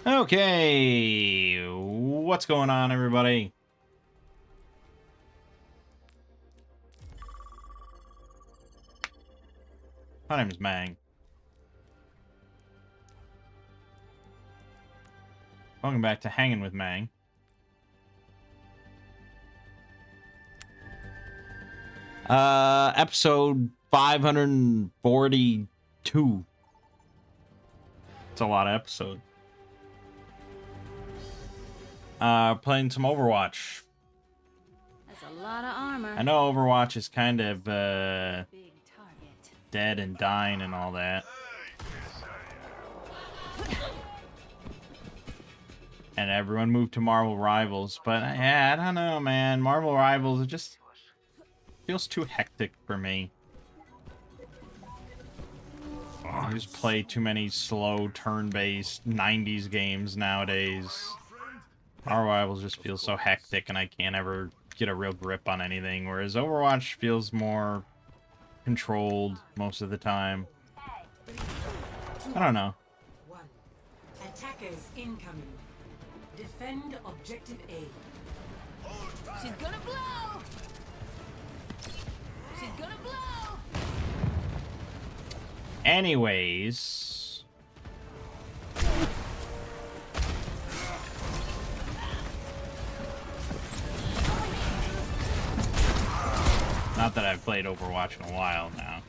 Okay, what's going on, everybody? My name is Mangg. Welcome back to Hanging with Mangg. Episode 542. It's a lot of episodes. Playing some Overwatch. That's a lot of armor. I know Overwatch is kind of Big target. dead and dying and all that. And everyone moved to Marvel Rivals, but yeah, I don't know, man. Marvel Rivals, it just feels too hectic for me. I just play too many slow, turn-based 90s games nowadays. Marvel Rivals just feels so hectic, and I can't ever get a real grip on anything, whereas Overwatch feels more controlled most of the time. I don't know. Attackers incoming. Defend objective A. She's gonna blow! She's gonna blow! Anyways, not that I've played Overwatch in a while now.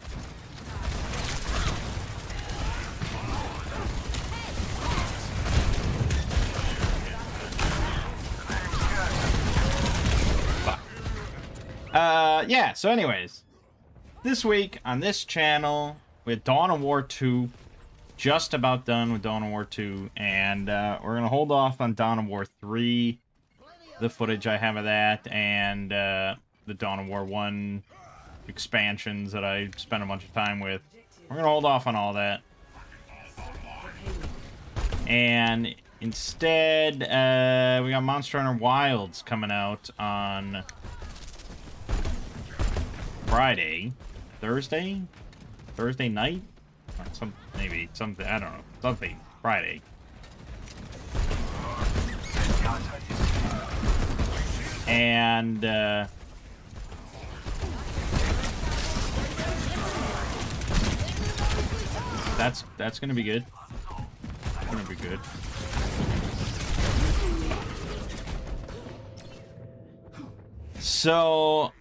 Fuck. Yeah, so anyways, this week on this channel, with Dawn of War 2, just about done with Dawn of War 2, and we're going to hold off on Dawn of War 3, the footage I have of that, and the Dawn of War 1 expansions that I spent a bunch of time with. We're going to hold off on all that. And instead, we got Monster Hunter Wilds coming out on Friday, Thursday night, or maybe something, I don't know, something Friday. And that's gonna be good. Gonna be good. So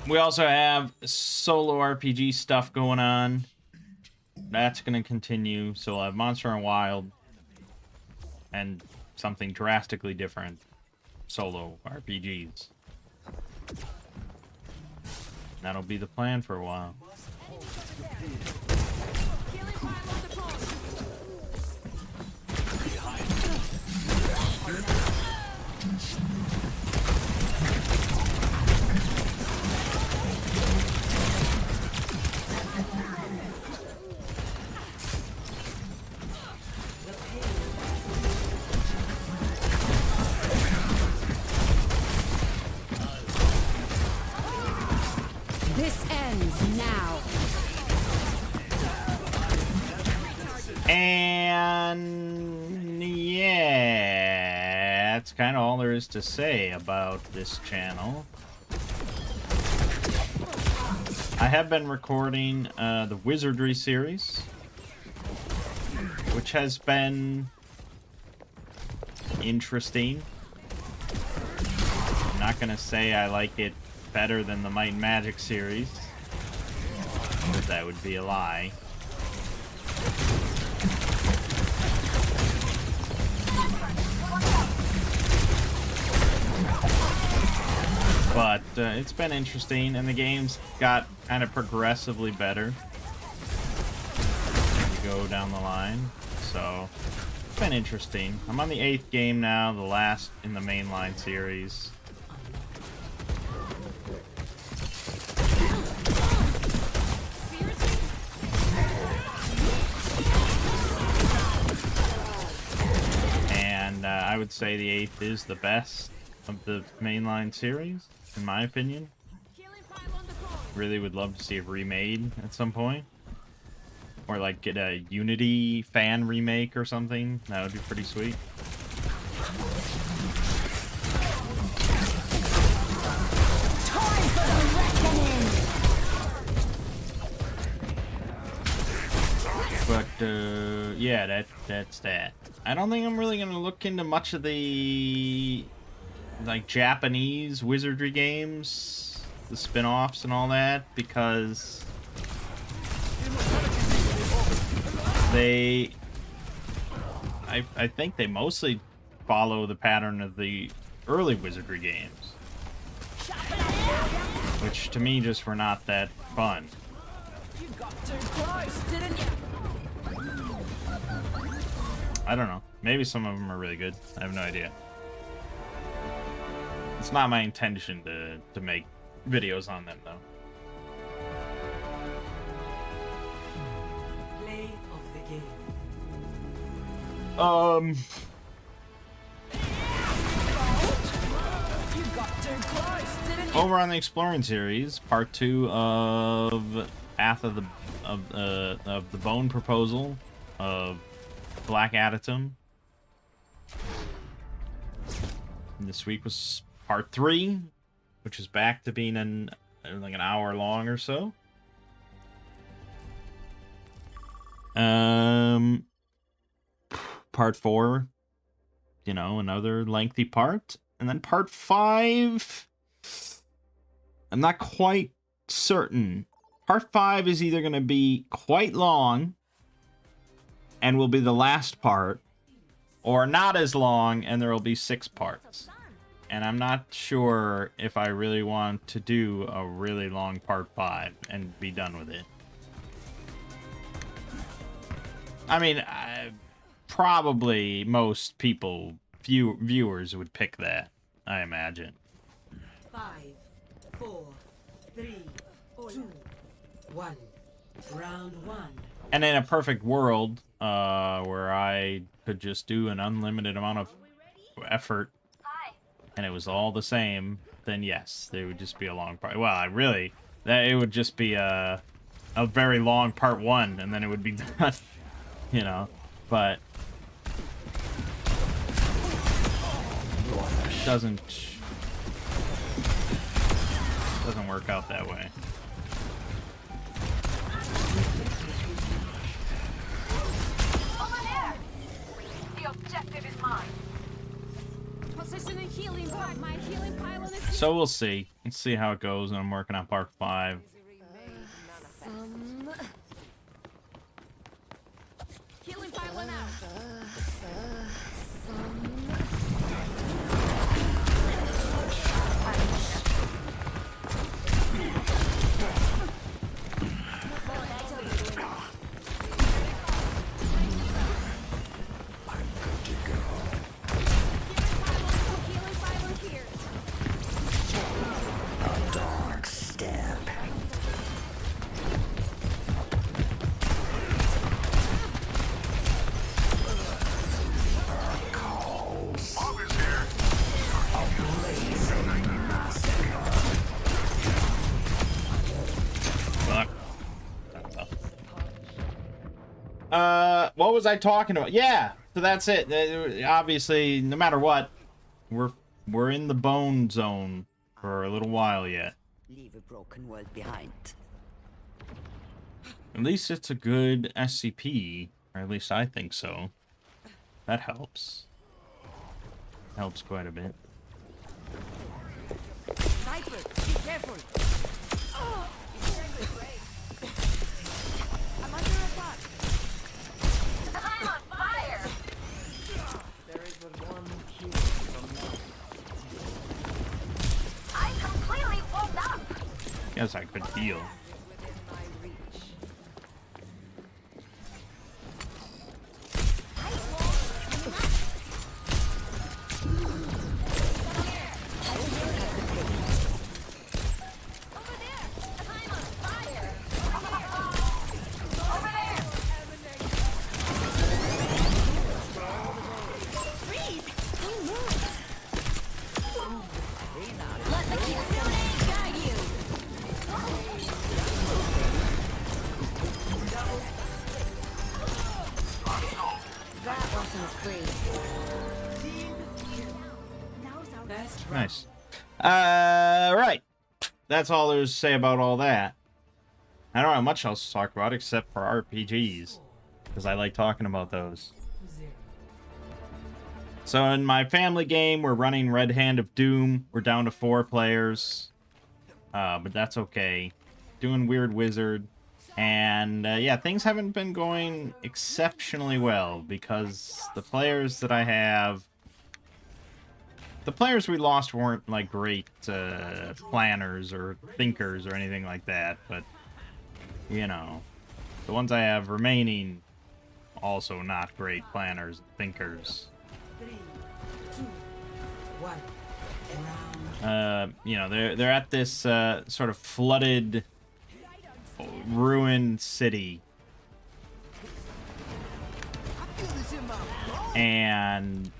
we also have solo RPG stuff going on. That's going to continue. So we'll have Monster and Wild and something drastically different. Solo RPGs. That'll be the plan for a while. This ends now. And yeah, that's kind of all there is to say about this channel. I have been recording the Wizardry series, which has been interesting. I'm not gonna say I like it better than the Might and Magic series, but that would be a lie. But it's been interesting, and the game's got kind of progressively better as you go down the line. So it's been interesting. I'm on the 8th game now, the last in the mainline series. And I would say the 8th is the best of the mainline series, in my opinion. Really would love to see it remade at some point. Or like get a Unity fan remake or something. That would be pretty sweet. But yeah, that's that. I don't think I'm really gonna look into much of the like Japanese wizardry games, the spin-offs and all that, because I think they mostly follow the pattern of the early wizardry games, which to me just were not that fun. You got too close, didn't you? I don't know. Maybe some of them are really good. I have no idea. It's not my intention to make videos on them, though. Play of the game. You got too close, didn't you? Over on the Exploring series, part 2 of Path of the Bone proposal of Black Adytum. And this week was part 3, which is back to being like an hour long or so. Part 4, you know, another lengthy part. And then part 5, I'm not quite certain. Part 5 is either going to be quite long and will be the last part, or not as long and there will be 6 parts. And I'm not sure if I really want to do a really long part 5 and be done with it. I mean, probably most people, viewers would pick that, I imagine. 5, 4, 3, 2, 1. Round 1. And in a perfect world, where I could just do an unlimited amount of effort, and it was all the same, then yes, there would just be a long part. Well, it would just be a very long part 1, and then it would be done, you know. But doesn't work out that way. Objective is mine. Positioning healing pod. My healing pylon is So we'll see. Let's see how it goes. I'm working on part 5. healing pylon out. Healing pylon here. Fuck. What was I talking about? Yeah, so that's it. Obviously, no matter what, we're in the bone zone for a little while yet. Leave a broken world behind. At least it's a good SCP, or at least I think so. That helps. Helps quite a bit. Sniper, be careful. I'm under attack. I'm on fire. I completely woke up. Guess I could heal. Over there. I'm on fire. Over there. Freeze! Don't move. Let the Kitsune guide you. Crossing is free. Now's our Best round. Nice. Right. That's all there's to say about all that. I don't have much else to talk about except for RPGs, because I like talking about those. 0. So in my family game, we're running Red Hand of Doom. We're down to 4 players, but that's okay. Doing Weird Wizard, and yeah, things haven't been going exceptionally well because the players that I have, the players we lost weren't like great planners or thinkers or anything like that, but you know, the ones I have remaining also not great planners and thinkers. 3, 2, 1. Round. You know, they're at this sort of flooded, ruined city, and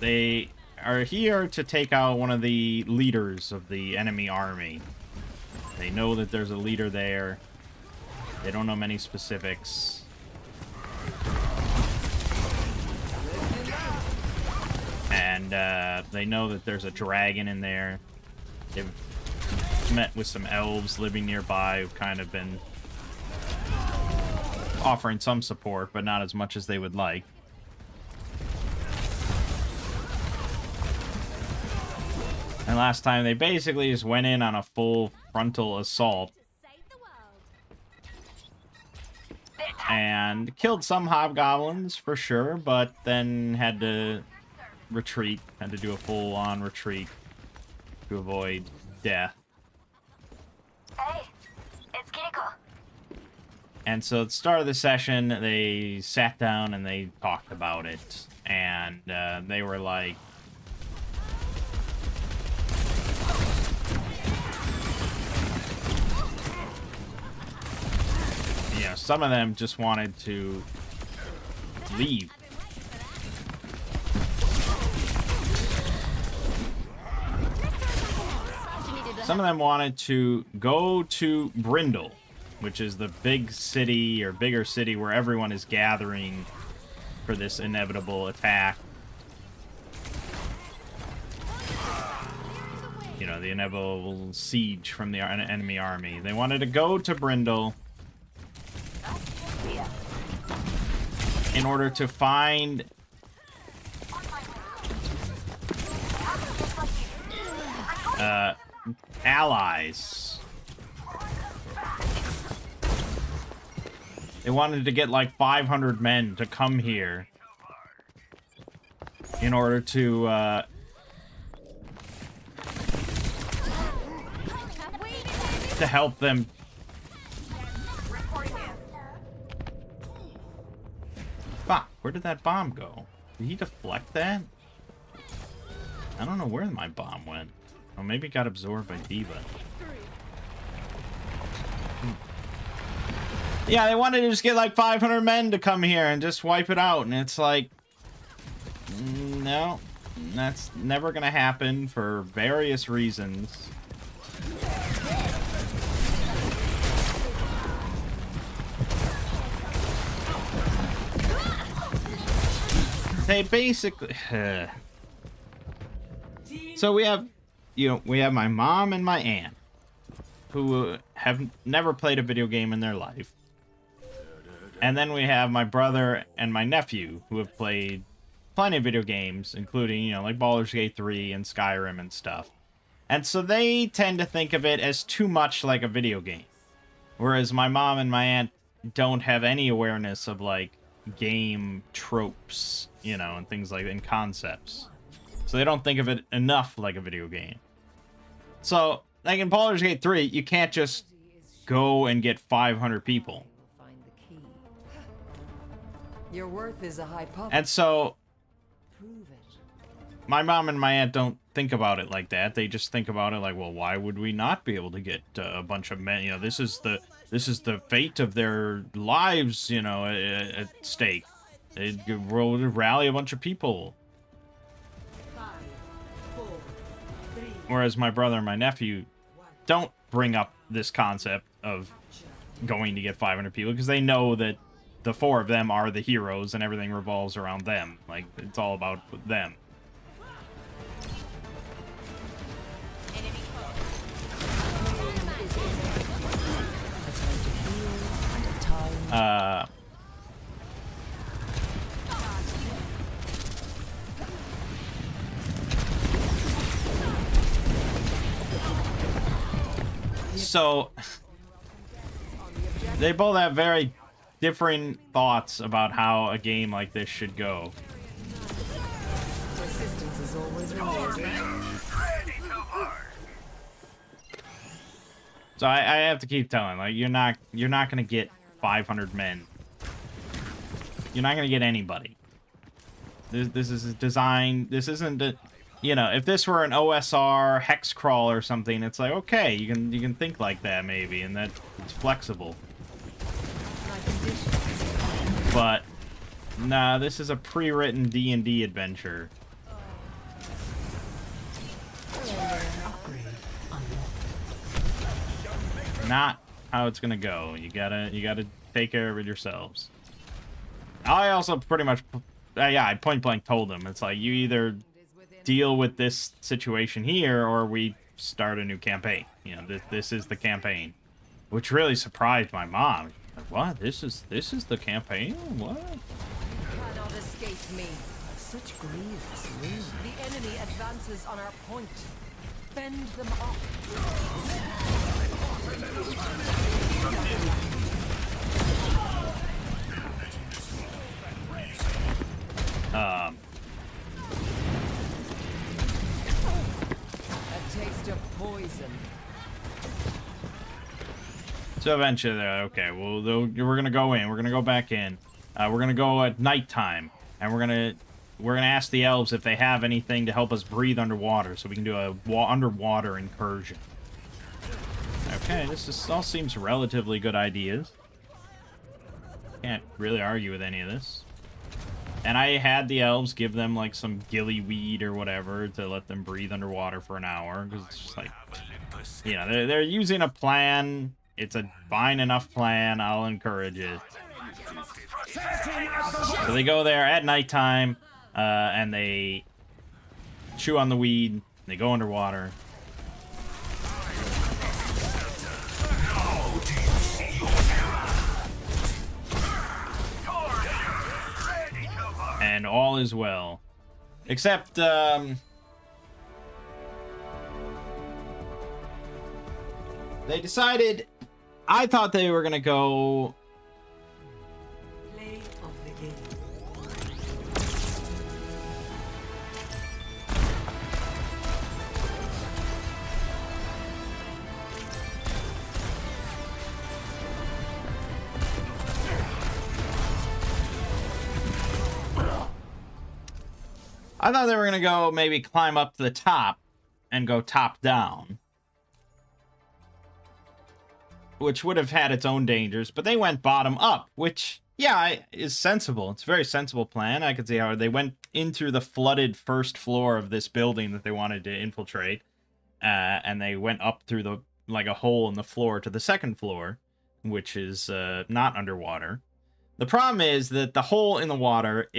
they are here to take out one of the leaders of the enemy army. They know that there's a leader there. They don't know many specifics. And they know that there's a dragon in there. They've met with some elves living nearby who've kind of been offering some support, but not as much as they would like. And last time they basically just went in on a full frontal assault save the world. and killed some hobgoblins for sure, but then had to retreat, had to do a full-on retreat to avoid death. Hey, it's Kiriko. And so at the start of the session, they sat down and they talked about it, and they were like, you know, some of them just wanted to leave. Some of them wanted to go to Brindle, which is the big city or bigger city where everyone is gathering for this inevitable attack. You know, the inevitable siege from the enemy army. They wanted to go to Brindle in order to find allies. They wanted to get like 500 men to come here in order to help them. Fuck, where did that bomb go? Did he deflect that? I don't know where my bomb went. Oh, maybe it got absorbed by Diva. Yeah, they wanted to just get like 500 men to come here and just wipe it out, and it's like, no, that's never gonna happen for various reasons. They basically... So we have, you know, we have my mom and my aunt, who have never played a video game in their life. And then we have my brother and my nephew, who have played plenty of video games, including, you know, like Baldur's Gate 3 and Skyrim and stuff. And so they tend to think of it as too much like a video game. Whereas my mom and my aunt don't have any awareness of, like, game tropes, you know, and things like that, and concepts. So they don't think of it enough like a video game. So, like in Baldur's Gate 3, you can't just go and get 500 people. Find the key. Your worth is a hypothesis. And so, Prove it. my mom and my aunt don't think about it like that. They just think about it like, well, why would we not be able to get a bunch of men? You know, this is the fate of their lives, you know, at stake. They'd rally a bunch of people. 5, 4, 3, Whereas my brother and my nephew don't bring up this concept of going to get 500 people because they know that the four of them are the heroes and everything revolves around them. Like, it's all about them. A time to heal and a time. So they both have very different thoughts about how a game like this should go. Resistance is always rewarded. So I have to keep telling, like, you're not gonna get 500 men. You're not gonna get anybody. This is designed. This isn't a, you know, if this were an OSR hex crawl or something, it's like, okay, you can think like that maybe, and that it's flexible. But nah, this is a pre-written D&D adventure. Not how it's gonna go. You gotta take care of it yourselves. I also pretty much, yeah, I point blank told them, it's like, you either deal with this situation here or we start a new campaign. You know, this is the campaign, which really surprised my mom. Like, what? This is the campaign? What? Cannot escape me. Such grievous wounds. The enemy advances on our point. Fend them off. A taste of poison. So eventually they're like, okay, well, we're gonna go in. We're gonna go back in. We're gonna go at nighttime, and we're gonna ask the elves if they have anything to help us breathe underwater, so we can do a underwater incursion. Okay, this all seems relatively good ideas. Can't really argue with any of this. And I had the elves give them like some gillyweed or whatever to let them breathe underwater for an hour, because it's just like, you know, they're using a plan. It's a fine enough plan. I'll encourage it. So they go there at nighttime, and they chew on the weed. They go underwater. And all is well. Except, they decided... I thought they were gonna go... Play of the game. I thought they were gonna go maybe climb up to the top and go top down, which would have had its own dangers, but they went bottom up, which, yeah, is sensible. It's a very sensible plan. I could see how they went into the flooded first floor of this building that they wanted to infiltrate, and they went up through the, like, a hole in the floor to the second floor, which is not underwater. The problem is that the hole in the water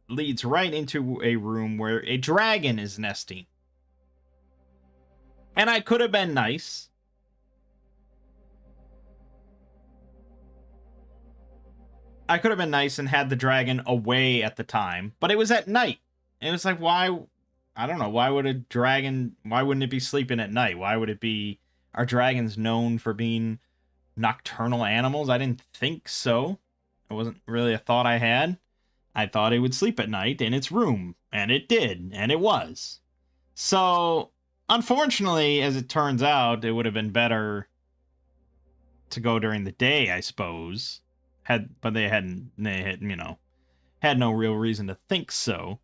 leads right into a room where a dragon is nesting. And I could have been nice. I could have been nice and had the dragon away at the time, but it was at night. And it was like, why? I don't know. Why would a dragon, why wouldn't it be sleeping at night? Why would it be, are dragons known for being nocturnal animals? I didn't think so. It wasn't really a thought I had. I thought it would sleep at night in its room, and it did, and it was. So, unfortunately, as it turns out, it would have been better to go during the day, I suppose. But they had, you know, had no real reason to think so.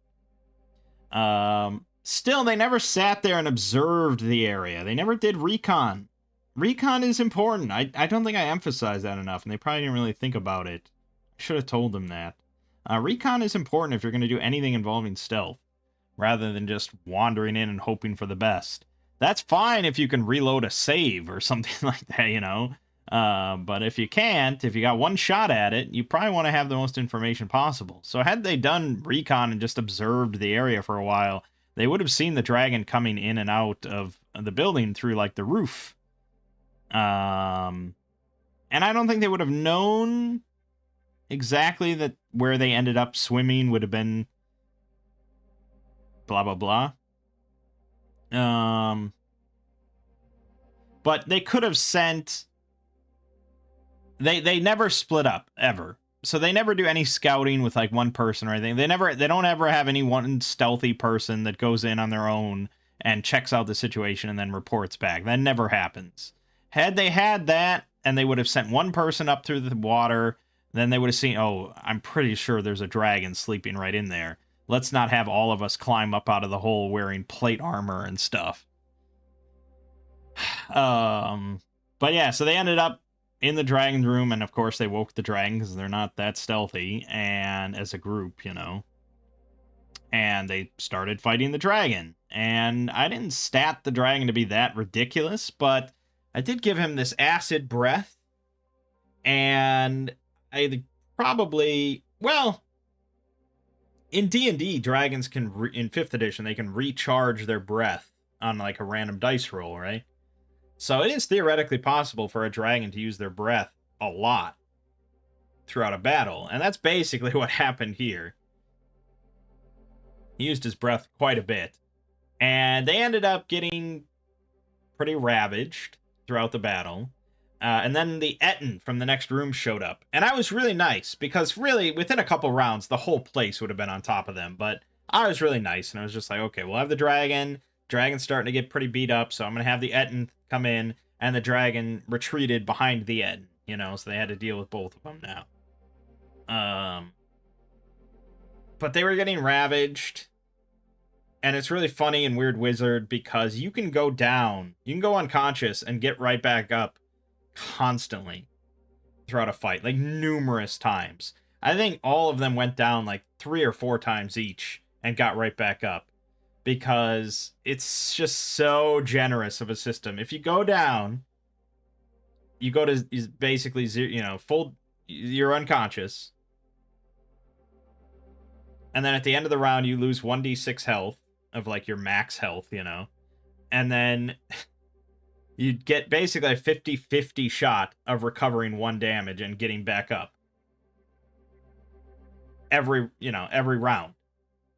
Still, they never sat there and observed the area. They never did recon. Recon is important. I don't think I emphasized that enough, and they probably didn't really think about it. I should have told them that. Recon is important if you're going to do anything involving stealth, rather than just wandering in and hoping for the best. That's fine if you can reload a save or something like that, you know? But if you can't, if you got one shot at it, you probably want to have the most information possible. So had they done recon and just observed the area for a while, they would have seen the dragon coming in and out of the building through like the roof. And I don't think they would have known exactly that where they ended up swimming would have been blah blah blah. But they could have sent. They never split up ever, so they never do any scouting with like one person or anything. They don't ever have any one stealthy person that goes in on their own and checks out the situation and then reports back. That never happens. Had they had that, and they would have sent one person up through the water, then they would have seen, oh, I'm pretty sure there's a dragon sleeping right in there. Let's not have all of us climb up out of the hole wearing plate armor and stuff. But yeah, so they ended up in the dragon's room, and of course they woke the dragon because they're not that stealthy, and as a group, you know. And they started fighting the dragon. And I didn't stat the dragon to be that ridiculous, but I did give him this acid breath. And I probably, well, in D&D, dragons can, in 5th edition, they can recharge their breath on like a random dice roll, right? So it is theoretically possible for a dragon to use their breath a lot throughout a battle. And that's basically what happened here. He used his breath quite a bit. And they ended up getting pretty ravaged throughout the battle. And then the Etten from the next room showed up. And I was really nice, because really, within a couple rounds, the whole place would have been on top of them. But I was really nice, and I was just like, okay, we'll have the dragon. Dragon's starting to get pretty beat up, so I'm going to have the Etten come in, and the dragon retreated behind the Etten, you know, so they had to deal with both of them now. But they were getting ravaged. And it's really funny in Weird Wizard because you can go down, you can go unconscious and get right back up constantly throughout a fight, like numerous times. I think all of them went down like 3 or 4 times each and got right back up because it's just so generous of a system. If you go down, you go to basically zero, you know, full, you're unconscious. And then at the end of the round, you lose 1d6 health of like your max health, you know. And then you get basically a 50-50 shot of recovering 1 damage and getting back up. Every round.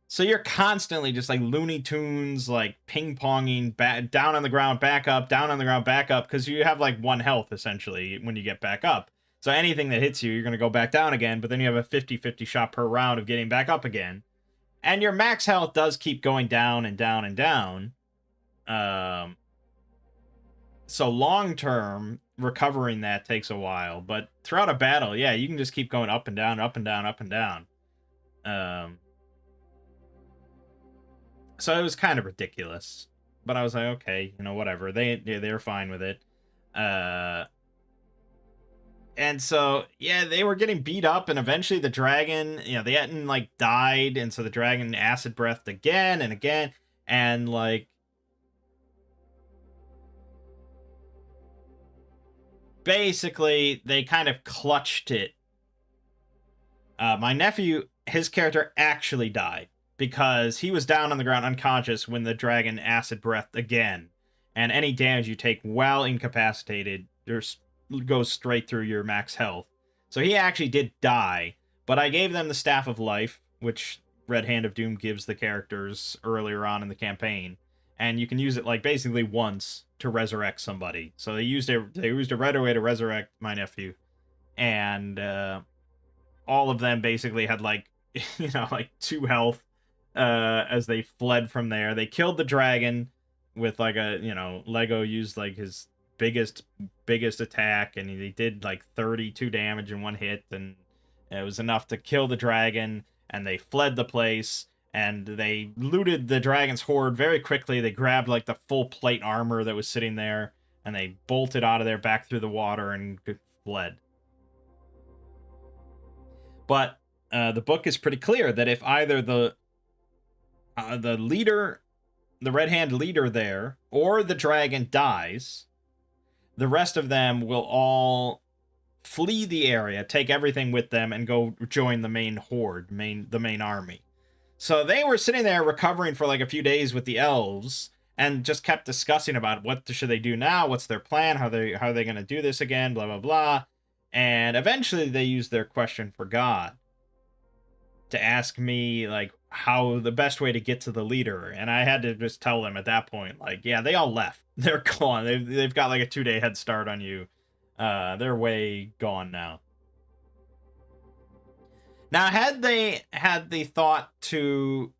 So you're constantly just like Looney Tunes, like ping-ponging down on the ground, back up, down on the ground, back up, because you have like 1 health essentially when you get back up. So anything that hits you, you're going to go back down again, but then you have a 50-50 shot per round of getting back up again. And your max health does keep going down and down and down. So long term, recovering that takes a while. But throughout a battle, yeah, you can just keep going up and down, up and down, up and down. So it was kind of ridiculous. But I was like, okay, you know, whatever. They're fine with it. And so, yeah, they were getting beat up, and eventually the dragon, you know, the Etten, like, died, and so the dragon acid breathed again and again, and, like, basically, they kind of clutched it. My nephew, his character actually died, because he was down on the ground unconscious when the dragon acid breathed again, and any damage you take while incapacitated, goes straight through your max health. So he actually did die, but I gave them the Staff of Life, which Red Hand of Doom gives the characters earlier on in the campaign, and you can use it like basically once to resurrect somebody. So they used it right away to resurrect my nephew, and all of them basically had like you know, like 2 health as they fled from there. They killed the dragon with like a, you know, Lego used like his biggest attack, and he did like 32 damage in 1 hit, and it was enough to kill the dragon, and they fled the place, and they looted the dragon's hoard very quickly. They grabbed like the full plate armor that was sitting there, and they bolted out of there back through the water and fled. But the book is pretty clear that if either the leader, the Red Hand leader there, or the dragon dies, the rest of them will all flee the area, take everything with them, and go join the main horde, the main army. So they were sitting there recovering for like a few days with the elves, and just kept discussing about what should they do now, what's their plan, how are they going to do this again, blah blah blah. And eventually they used their question for God to ask me like how the best way to get to the leader, and I had to just tell them at that point, like, yeah, they all left. They're gone. They've got like a 2-day head start on you. They're way gone now. Now, had they had the thought to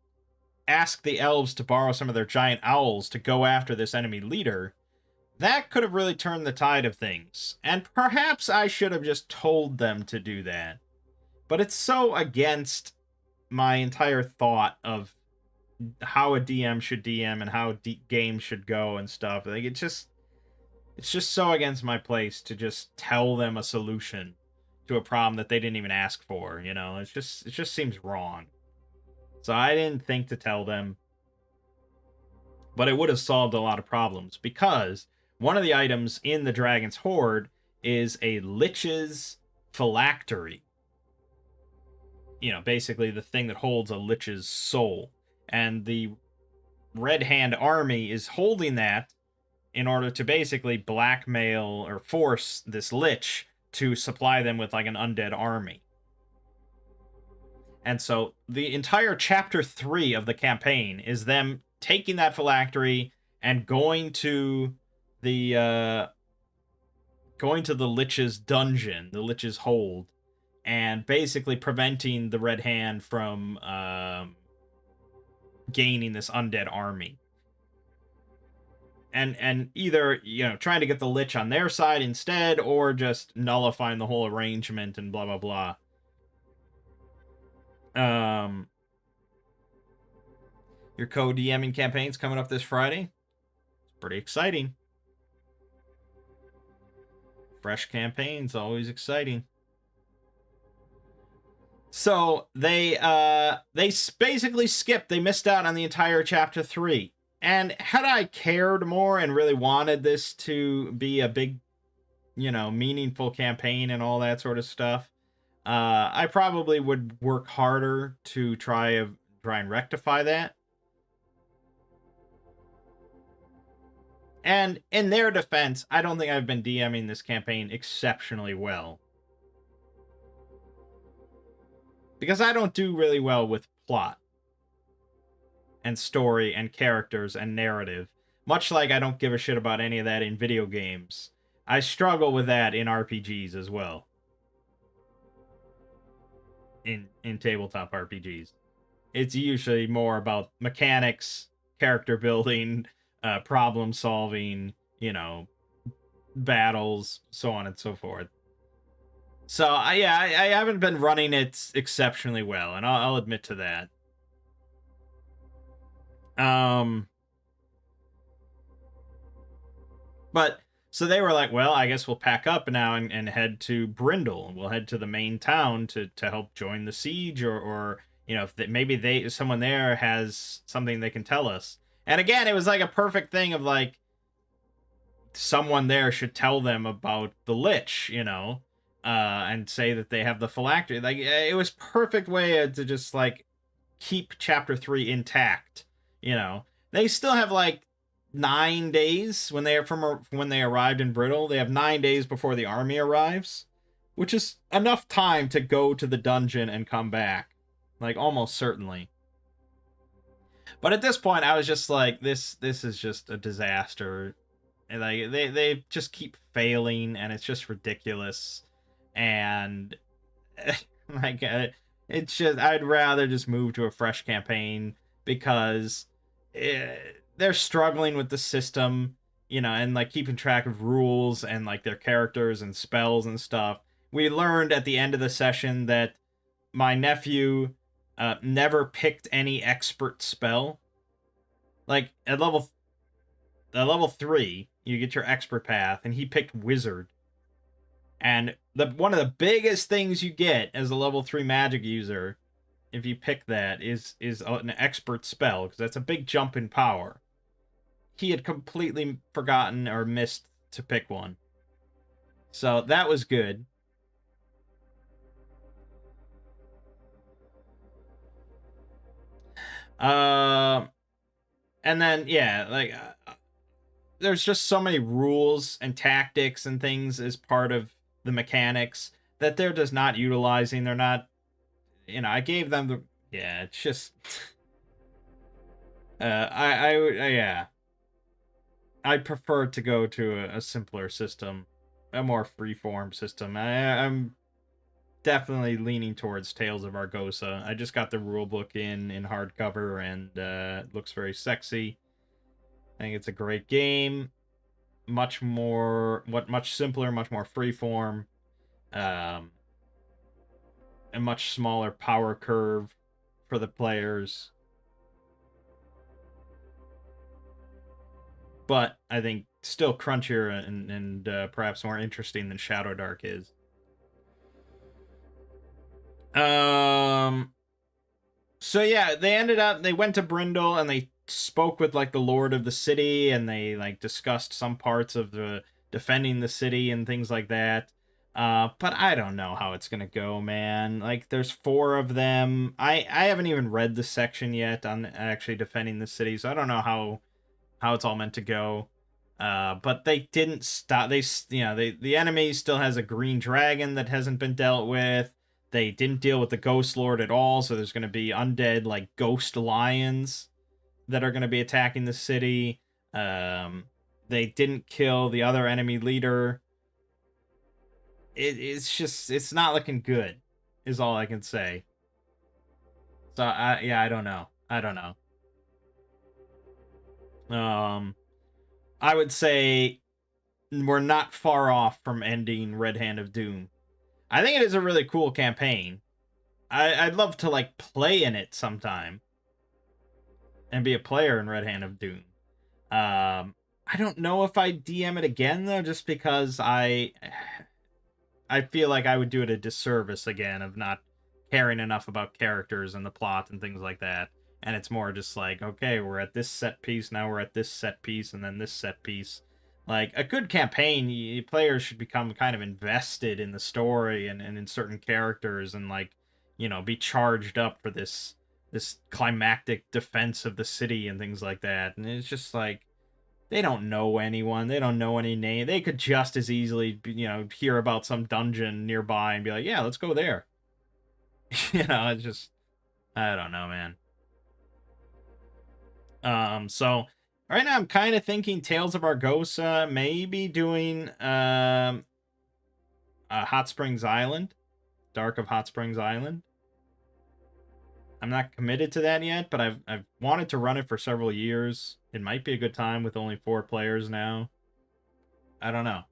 ask the elves to borrow some of their giant owls to go after this enemy leader, that could have really turned the tide of things. And perhaps I should have just told them to do that. But it's so against my entire thought of how a DM should DM and how games should go and stuff. Like, it's just so against my place to just tell them a solution to a problem that they didn't even ask for, you know? It just seems wrong. So I didn't think to tell them. But it would have solved a lot of problems, because one of the items in the Dragon's Hoard is a Lich's phylactery. You know, basically the thing that holds a Lich's soul. And the Red Hand army is holding that in order to basically blackmail or force this Lich to supply them with like an undead army. And so the entire chapter 3 of the campaign is them taking that phylactery and going to the Lich's dungeon, the Lich's hold, and basically preventing the Red Hand from gaining this undead army. And either, you know, trying to get the Lich on their side instead, or just nullifying the whole arrangement and blah, blah, blah. Your co-DMing campaign's coming up this Friday. It's pretty exciting. Fresh campaigns, always exciting. So they basically skipped. They missed out on the entire chapter 3. And had I cared more and really wanted this to be a big, you know, meaningful campaign and all that sort of stuff, I probably would work harder to try and rectify that. And in their defense, I don't think I've been DMing this campaign exceptionally well. Because I don't do really well with plot and story and characters and narrative. Much like I don't give a shit about any of that in video games. I struggle with that in RPGs as well. In tabletop RPGs. It's usually more about mechanics, character building, problem solving, you know, battles, so on and so forth. So, I haven't been running it exceptionally well, and I'll admit to that. But, so they were like, well, I guess we'll pack up now and head to Brindle, and we'll head to the main town to help join the siege, or you know, if maybe someone there has something they can tell us. And again, it was like a perfect thing of like, someone there should tell them about the Lich, you know, and say that they have the phylactery. Like, it was perfect way to just like keep chapter 3 intact. You know, they still have like 9 days when they arrived in Brittle. They have 9 days before the army arrives, which is enough time to go to the dungeon and come back, like almost certainly. But at this point, I was just like, this is just a disaster. And like they just keep failing, and it's just ridiculous. And like it's just, I'd rather just move to a fresh campaign, because they're struggling with the system, you know, and like keeping track of rules and like their characters and spells and stuff. We learned at the end of the session that my nephew never picked any expert spell. Like at level 3, you get your expert path, and he picked wizard. And one of the biggest things you get as a level 3 magic user, if you pick that, is an expert spell, because that's a big jump in power. He had completely forgotten or missed to pick one. So that was good. And then yeah, like there's just so many rules and tactics and things as part of the mechanics that they're just not utilizing. They're not, I gave them the, yeah, it's just, yeah, I'd prefer to go to a simpler system, a more freeform system. I'm definitely leaning towards Tales of Argosa. I just got the rulebook in hardcover, and it looks very sexy. I think it's a great game. Much simpler, much more freeform, a much smaller power curve for the players. But I think still crunchier and perhaps more interesting than Shadow Dark is. So yeah, they went to Brindle and they spoke with like the lord of the city, and they like discussed some parts of the defending the city and things like that. But I don't know how it's gonna go, man. Like there's 4 of them. I haven't even read the section yet on actually defending the city, so I don't know how it's all meant to go. But they didn't stop. The enemy still has a green dragon that hasn't been dealt with. They didn't deal with the Ghost Lord at all, so there's going to be undead, like, ghost lions that are going to be attacking the city. They didn't kill the other enemy leader. It's not looking good, is all I can say. So, I don't know. I don't know. I would say we're not far off from ending Red Hand of Doom. I think it is a really cool campaign. I'd love to like play in it sometime and be a player in Red Hand of Doom. I don't know if I DM it again though, just because I feel like I would do it a disservice again of not caring enough about characters and the plot and things like that. And it's more just like, okay, we're at this set piece, now we're at this set piece, and then this set piece. Like, a good campaign, players should become kind of invested in the story and in certain characters and, like, be charged up for this climactic defense of the city and things like that. And it's just like, they don't know anyone. They don't know any name. They could just as easily, hear about some dungeon nearby and be like, yeah, let's go there. It's just, I don't know, man. So right now I'm kind of thinking Tales of Argosa, maybe doing Hot Springs Island, Dark of Hot Springs Island. I'm not committed to that yet, but I've wanted to run it for several years. It might be a good time with only 4 players now. I don't know.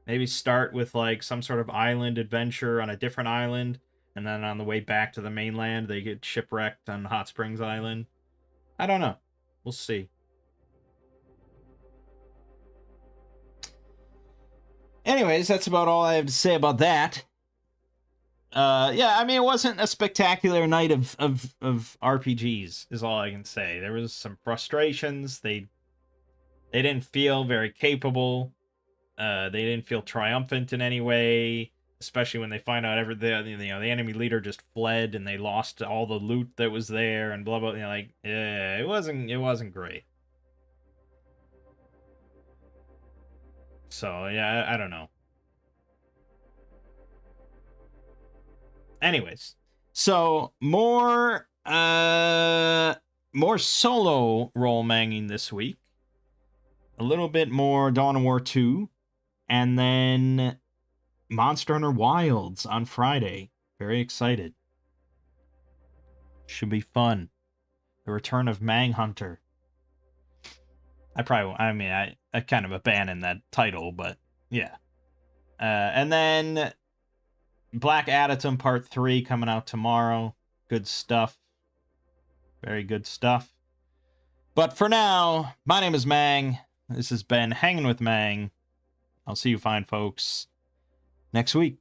Maybe start with like some sort of island adventure on a different island, and then on the way back to the mainland, they get shipwrecked on Hot Springs Island. I don't know. We'll see. Anyways, that's about all I have to say about that. Yeah, I mean, it wasn't a spectacular night of RPGs, is all I can say. There was some frustrations. They didn't feel very capable. They didn't feel triumphant in any way, especially when they find out the enemy leader just fled and they lost all the loot that was there and blah blah. It wasn't great. So yeah, I don't know. Anyways, so more solo role manging this week. A little bit more Dawn of War 2, and then Monster Hunter Wilds on Friday. Very excited. Should be fun. The return of Mangg Hunter. I kind of abandoned that title, but yeah. And then Black Atom Part 3 coming out tomorrow. Good stuff. Very good stuff. But for now, my name is Mangg. This has been Hanging with Mangg. I'll see you fine folks next week.